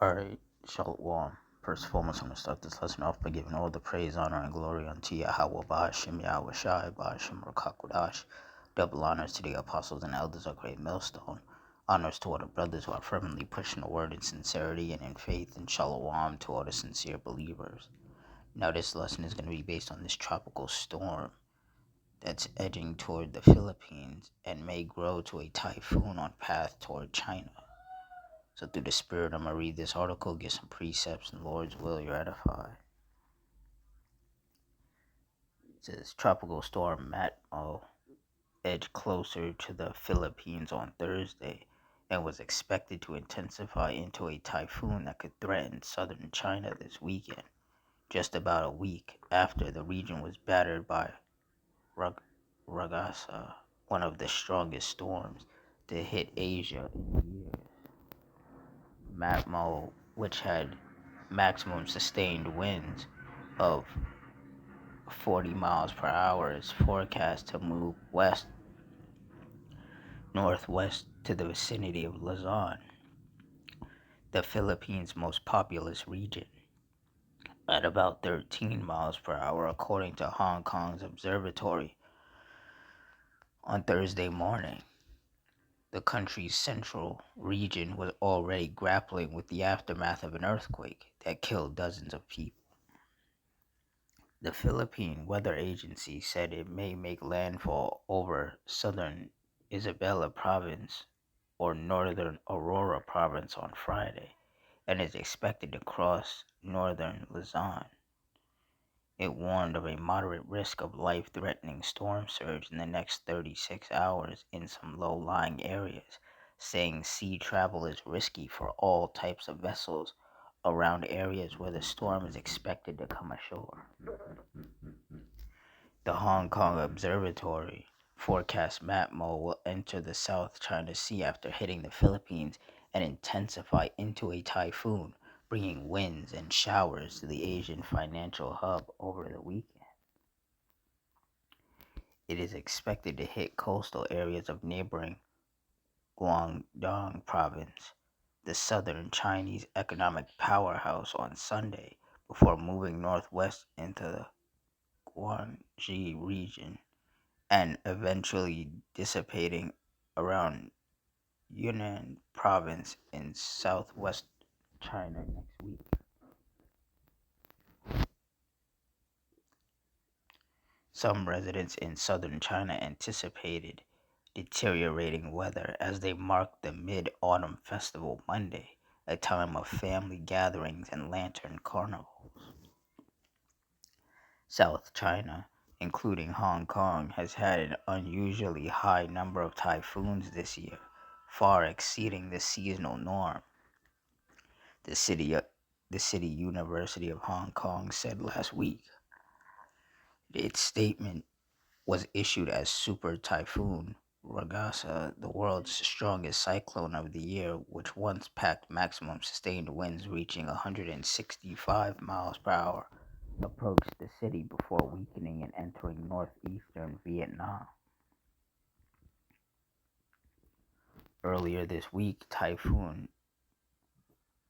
Alright, Shalom. First and foremost, I'm going to start this lesson off by giving all the praise, honor, and glory unto Yahweh, Ba'ashem, Yahweh Shai, Ba'ashem, Rakakudash. Double honors to the apostles and elders of Great Millstone. Honors to all the brothers who are firmly pushing the word in sincerity and in faith, and Shalom to all the sincere believers. Now, this lesson is going to be based on this tropical storm that's edging toward the Philippines and may grow to a typhoon on path toward China. So through the Spirit, I'm going to read this article, get some precepts, and Lord's will, you're edified. It says, Tropical Storm Matmo edged closer to the Philippines on Thursday and was expected to intensify into a typhoon that could threaten southern China this weekend, just about a week after the region was battered by Ragasa, one of the strongest storms to hit Asia in years. Matmo, which had maximum sustained winds of 40 miles per hour, is forecast to move west northwest to the vicinity of Luzon, the Philippines' most populous region, at about 13 miles per hour, according to Hong Kong's observatory. On Thursday morning, the country's central region was already grappling with the aftermath of an earthquake that killed dozens of people. The Philippine Weather Agency said it may make landfall over southern Isabela Province or northern Aurora Province on Friday and is expected to cross northern Luzon. It warned of a moderate risk of life-threatening storm surge in the next 36 hours in some low-lying areas, saying sea travel is risky for all types of vessels around areas where the storm is expected to come ashore. The Hong Kong Observatory forecast Matmo will enter the South China Sea after hitting the Philippines and intensify into a typhoon, bringing winds and showers to the Asian financial hub over the weekend. It is expected to hit coastal areas of neighboring Guangdong Province, the southern Chinese economic powerhouse, on Sunday, before moving northwest into the Guangxi region and eventually dissipating around Yunnan Province in southwest China next week. Some residents in southern China anticipated deteriorating weather as they marked the Mid-Autumn Festival Monday, a time of family gatherings and lantern carnivals. South China, including Hong Kong, has had an unusually high number of typhoons this year, far exceeding the seasonal norm. The City University of Hong Kong said last week. Its statement was issued as Super Typhoon Ragasa, the world's strongest cyclone of the year, which once packed maximum sustained winds reaching 165 miles per hour, approached the city before weakening and entering northeastern Vietnam. Earlier this week, Typhoon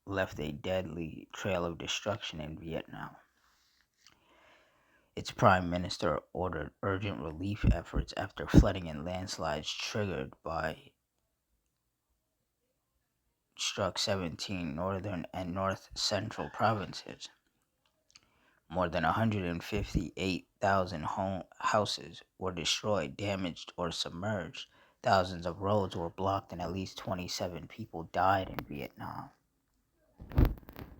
left a deadly trail of destruction in Vietnam. Its prime minister ordered urgent relief efforts after flooding and landslides triggered by struck 17 northern and north central provinces. More than 158,000 houses were destroyed, damaged, or submerged. Thousands of roads were blocked, and at least 27 people died in Vietnam.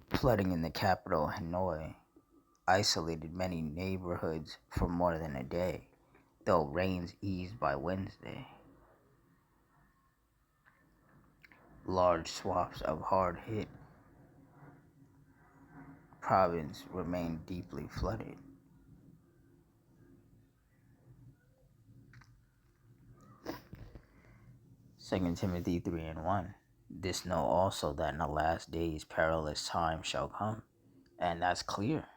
Flooding in the capital, Hanoi, isolated many neighborhoods for more than a day, though rains eased by Wednesday. Large swaths of hard-hit province remain deeply flooded. 2 Timothy 3:1. This know also that in the last days perilous times shall come. And that's clear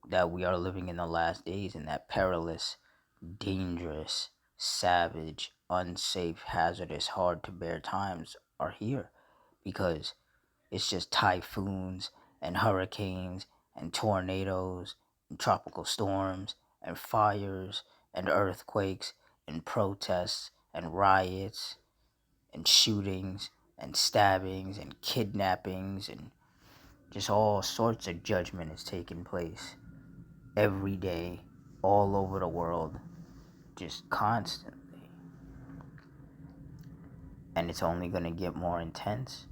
that we are living in the last days, and that perilous, dangerous, savage, unsafe, hazardous, hard to bear times are here, because It's just typhoons and hurricanes and tornadoes and tropical storms and fires and earthquakes and protests and riots and shootings and stabbings and kidnappings and just all sorts of judgment is taking place every day all over the world, just constantly. And it's only going to get more intense.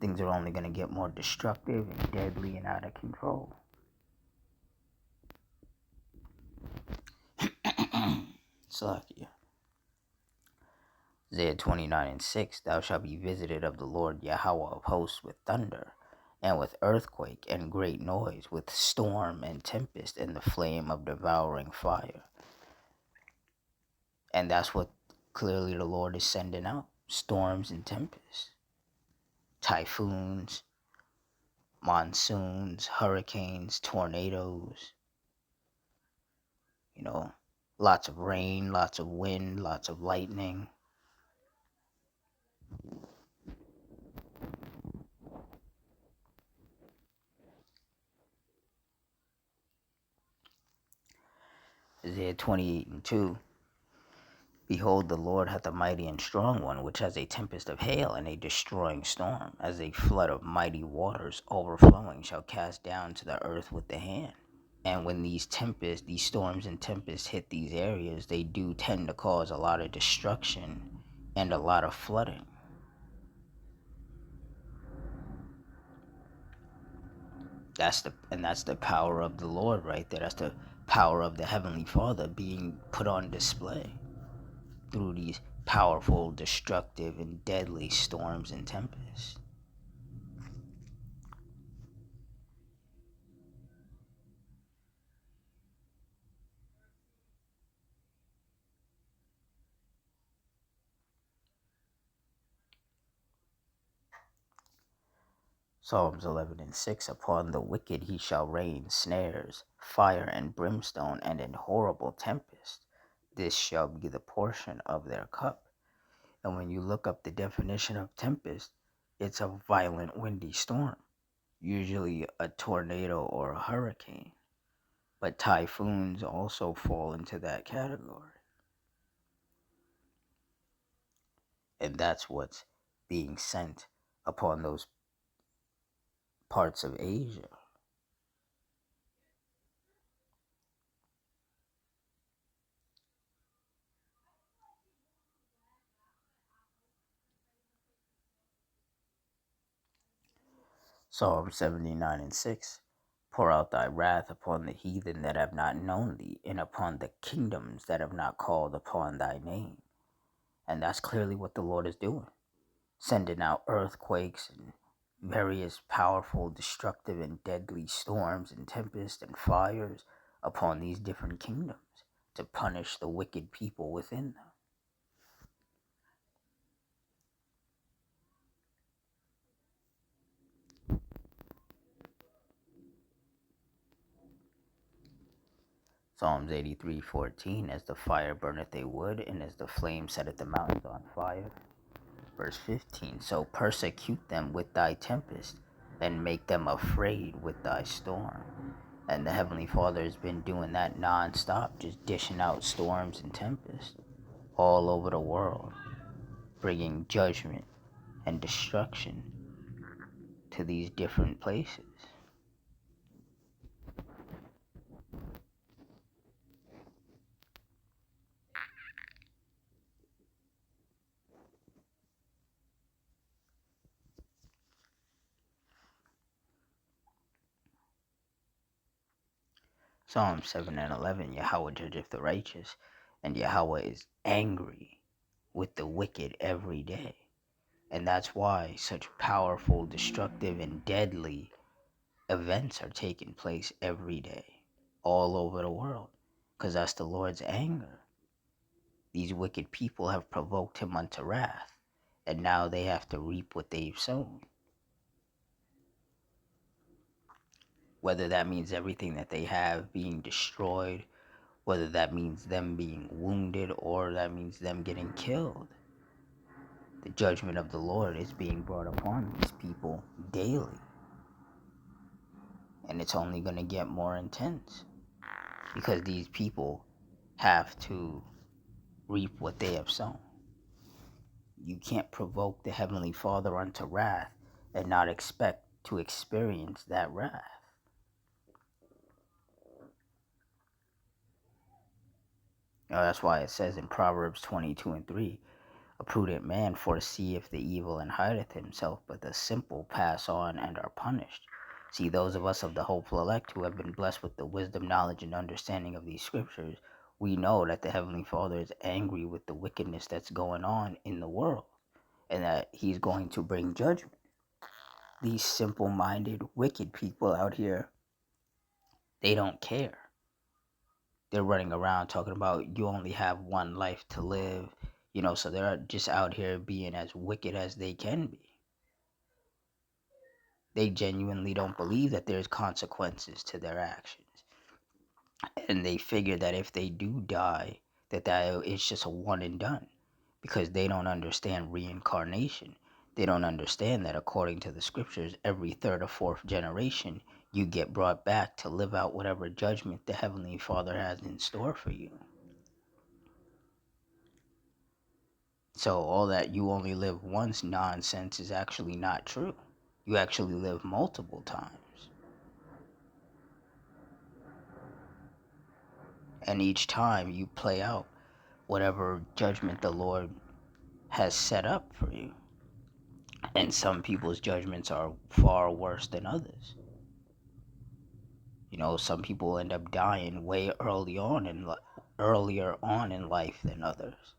Things are only going to get more destructive and deadly and out of control. Slakia. Isaiah 29:6, Thou shalt be visited of the Lord Yahweh of hosts with thunder, and with earthquake and great noise, with storm and tempest and the flame of devouring fire. And that's what clearly the Lord is sending out. Storms and tempests. Typhoons, monsoons, hurricanes, tornadoes. Lots of rain, lots of wind, lots of lightning. Isaiah 28:2, Behold, the Lord hath a mighty and strong one, which has a tempest of hail and a destroying storm, as a flood of mighty waters overflowing shall cast down to the earth with the hand. And when these storms and tempests hit these areas, they do tend to cause a lot of destruction and a lot of flooding. That's the power of the Lord right there. That's the power of the Heavenly Father being put on display through these powerful, destructive, and deadly storms and tempests. Psalms 11:6, Upon the wicked he shall rain snares, fire and brimstone, and an horrible tempest. This shall be the portion of their cup. And when you look up the definition of tempest, it's a violent windy storm, usually a tornado or a hurricane. But typhoons also fall into that category. And that's what's being sent upon those parts of Asia. Psalm 79:6, Pour out thy wrath upon the heathen that have not known thee, and upon the kingdoms that have not called upon thy name. And that's clearly what the Lord is doing, sending out earthquakes and various powerful, destructive, and deadly storms and tempests and fires upon these different kingdoms to punish the wicked people within them. Psalms 83:14, As the fire burneth a wood, and as the flame setteth the mountains on fire. Verse 15, So persecute them with thy tempest, and make them afraid with thy storm. And the Heavenly Father has been doing that non-stop, just dishing out storms and tempests all over the world, bringing judgment and destruction to these different places. Psalm 7:11, Yahweh judgeth the righteous, and Yahweh is angry with the wicked every day. And that's why such powerful, destructive, and deadly events are taking place every day, all over the world, because that's the Lord's anger. These wicked people have provoked him unto wrath, and now they have to reap what they've sown. Whether that means everything that they have being destroyed, whether that means them being wounded, or that means them getting killed. The judgment of the Lord is being brought upon these people daily. And it's only going to get more intense because these people have to reap what they have sown. You can't provoke the Heavenly Father unto wrath and not expect to experience that wrath. That's why it says in Proverbs 22:3, a prudent man foreseeth the evil and hideth himself, but the simple pass on and are punished. See, those of us of the hopeful elect who have been blessed with the wisdom, knowledge, and understanding of these scriptures, we know that the Heavenly Father is angry with the wickedness that's going on in the world and that He's going to bring judgment. These simple-minded, wicked people out here, they don't care. They're running around talking about you only have one life to live, so they're just out here being as wicked as they can be. They genuinely don't believe that there's consequences to their actions. And they figure that if they do die, that it's just a one and done because they don't understand reincarnation. They don't understand that according to the scriptures, every third or fourth generation, you get brought back to live out whatever judgment the Heavenly Father has in store for you. So all that you only live once nonsense is actually not true. You actually live multiple times. And each time you play out whatever judgment the Lord has set up for you. And some people's judgments are far worse than others. Some people end up dying way earlier on in life than others.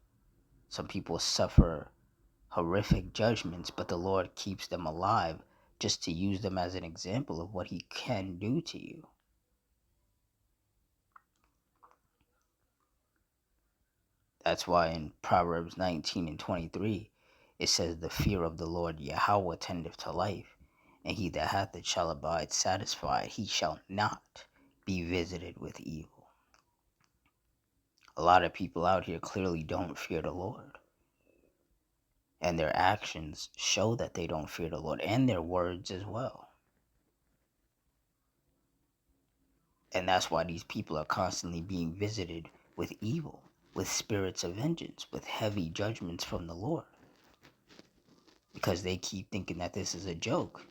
Some people suffer horrific judgments, but the Lord keeps them alive just to use them as an example of what He can do to you. That's why in Proverbs 19:23, it says, the fear of the Lord Yahweh tendeth to life, and he that hath it shall abide satisfied. He shall not be visited with evil. A lot of people out here clearly don't fear the Lord. And their actions show that they don't fear the Lord, and their words as well. And that's why these people are constantly being visited with evil, with spirits of vengeance, with heavy judgments from the Lord. Because they keep thinking that this is a joke.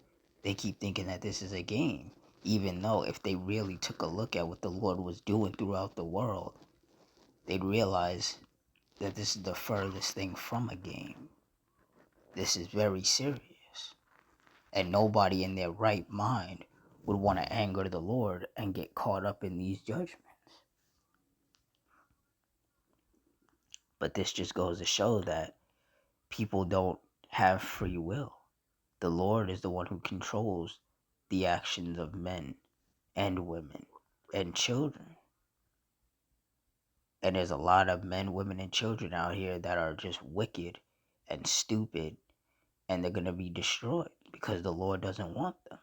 They keep thinking that this is a game. Even though if they really took a look at what the Lord was doing throughout the world, they'd realize that this is the furthest thing from a game. This is very serious. And nobody in their right mind would want to anger the Lord and get caught up in these judgments. But this just goes to show that people don't have free will. The Lord is the one who controls the actions of men and women and children. And there's a lot of men, women, and children out here that are just wicked and stupid, and they're going to be destroyed because the Lord doesn't want them.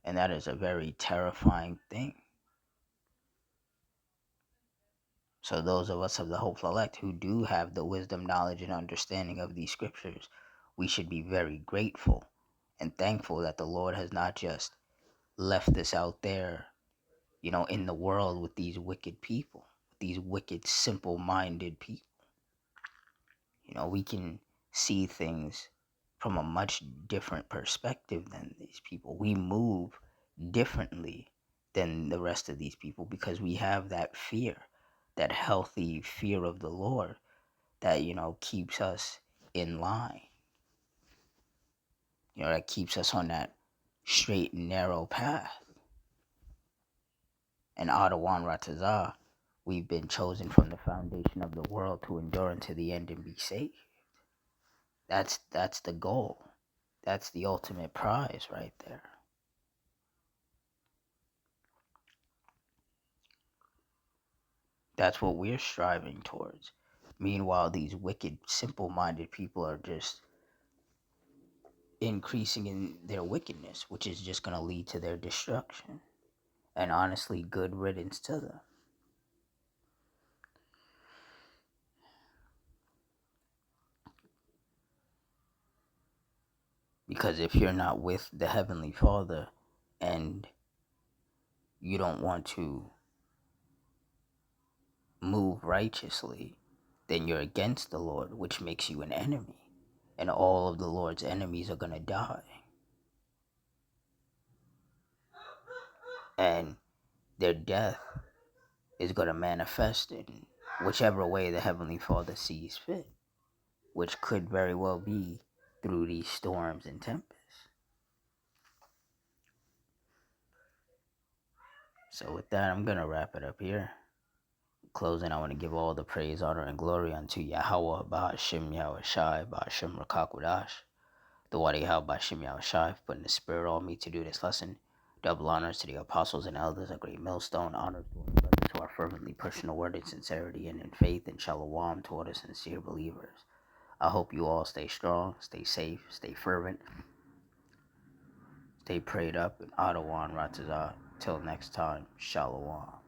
And that is a very terrifying thing. So those of us of the hopeful elect who do have the wisdom, knowledge, and understanding of these scriptures, we should be very grateful and thankful that the Lord has not just left this out there, in the world with these wicked people, these wicked, simple-minded people. We can see things from a much different perspective than these people. We move differently than the rest of these people because we have that fear, that healthy fear of the Lord that, keeps us in line. That keeps us on that straight and narrow path. And Adawan Ratazah, we've been chosen from the foundation of the world to endure unto the end and be saved. That's the goal. That's the ultimate prize right there. That's what we're striving towards. Meanwhile, these wicked, simple-minded people are just increasing in their wickedness, which is just going to lead to their destruction. And honestly, good riddance to them. Because if you're not with the Heavenly Father and you don't want to move righteously, then you're against the Lord, which makes you an enemy. And all of the Lord's enemies are going to die. And their death is going to manifest in whichever way the Heavenly Father sees fit, which could very well be through these storms and tempests. So with that, I'm going to wrap it up here. In closing, I want to give all the praise, honor, and glory unto Yahweh, Bahashim Yahweh Shai, Bahashim Rakakwadash, the Wadi How Bahashim Yahweh Shai, for putting the spirit on me to do this lesson. Double honors to the apostles and elders, a great millstone. Honors to our brothers who are fervently pushing the word in sincerity and in faith, and shalom to all the sincere believers. I hope you all stay strong, stay safe, stay fervent, stay prayed up, and Adawan Ratazah. Till next time, shalom.